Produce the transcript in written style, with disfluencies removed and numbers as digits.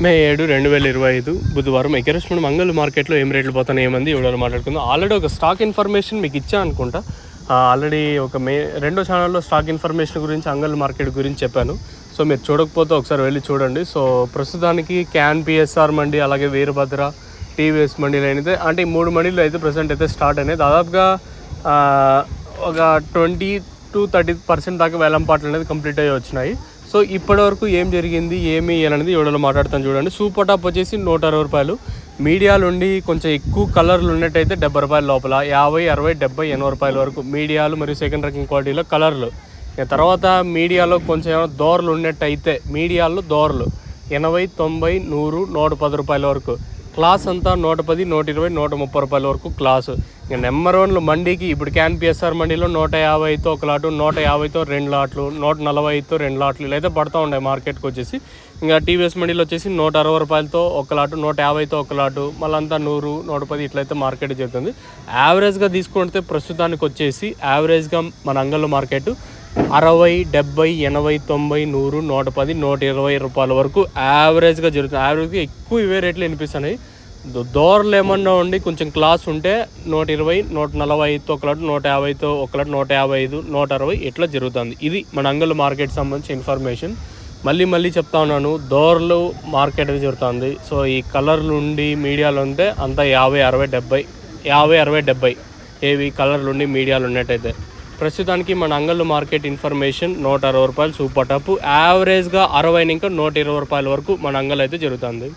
మే 7, 2025 బుధవారం ఎకరేష్మెంట్ మంగళ మార్కెట్లో ఏం రేట్లు పోతాను ఏమంది ఇవ్వడాలు మాట్లాడుకుందాం. ఆల్రెడీ ఒక స్టాక్ ఇన్ఫర్మేషన్ మీకు ఇచ్చా అనుకుంటా. ఆల్రెడీ ఒక రెండో ఛానల్లో స్టాక్ ఇన్ఫర్మేషన్ గురించి అంగల్ మార్కెట్ గురించి చెప్పాను. సో మీరు చూడకపోతే ఒకసారి వెళ్ళి చూడండి. సో ప్రస్తుతానికి క్యాన్ పిఎస్ఆర్ మండి, అలాగే వీరభద్ర, టీవీఎస్ మండీలు అయితే అంటే ఈ 3 మండీలు అయితే ప్రజెంట్ అయితే స్టార్ట్ అయినాయి. దాదాపుగా ఒక 20-30% దాకా వేలంపాట్లు అనేది కంప్లీట్ అయ్యి వచ్చినాయి. సో ఇప్పటివరకు ఏం జరిగింది ఏమి అనేది ఎవడో మాట్లాడుతాను చూడండి. సూపర్ టాప్ వచ్చేసి 160 రూపాయలు. మీడియాలు ఉండి కొంచెం ఎక్కువ కలర్లు ఉన్నట్టయితే 70 రూపాయల లోపల, 50, 60, 70, 80 రూపాయల వరకు మీడియాలు మరియు సెకండ్ ర్యాంకింగ్ క్వాలిటీలో కలర్లు. తర్వాత మీడియాలో కొంచెం ఏమైనా దోరలు ఉన్నట్టయితే మీడియాల్లో దోరలు 80, 90, 100, 110 రూపాయల వరకు. క్లాస్ అంతా 110, 120, 130 రూపాయల వరకు క్లాసు. ఇంకా నెంబర్ 1 మండీకి ఇప్పుడు క్యాన్ పిఎస్ఆర్ మండీలో 150తో ఒక లాటు, 150తో 2 లాట్లు, 140తో 2 లాట్లు ఇలా అయితే పడుతూ ఉన్నాయి మార్కెట్కి వచ్చేసి. ఇంకా టీవీఎస్ మండీలో వచ్చేసి 160 రూపాయలతో ఒక లాటు, 150తో ఒక లాటు, మళ్ళీ అంతా 100, 110 ఇట్లయితే మార్కెట్ జరుగుతుంది. యావరేజ్గా తీసుకుంటే ప్రస్తుతానికి వచ్చేసి యావరేజ్గా మన అంగళ్ళు మార్కెట్ 60, 70, 80, 90, 100, 110, 120 రూపాయల వరకు యావరేజ్గా జరుగుతుంది. యావరేజ్గా ఎక్కువ ఇవే రేట్లు వినిపిస్తున్నాయి. దోరలు ఏమన్నా ఉండి కొంచెం క్లాస్ ఉంటే 120, 140తో ఒక లాట్, 150తో ఒక లాట్, 155, 160 ఇట్లా జరుగుతుంది. ఇది మన అంగళ్ళు మార్కెట్ సంబంధించిన ఇన్ఫర్మేషన్. మళ్ళీ చెప్తా ఉన్నాను, దోరలు మార్కెట్ అనేది జరుగుతుంది. సో ఈ కలర్లు ఉండి మీడియాలు ఉంటే అంతా 50, 60, 70, 50, 60, 70 ఏవి కలర్లు ఉండి మీడియాలు ఉన్నట్టయితే. ప్రస్తుతానికి మన అంగళ్ళు మార్కెట్ ఇన్ఫర్మేషన్ 160 రూపాయలు సూపర్ టాప్. యావరేజ్గా 60 ఇంకా 120 రూపాయల వరకు మన అంగళ్ళు అయితే జరుగుతుంది.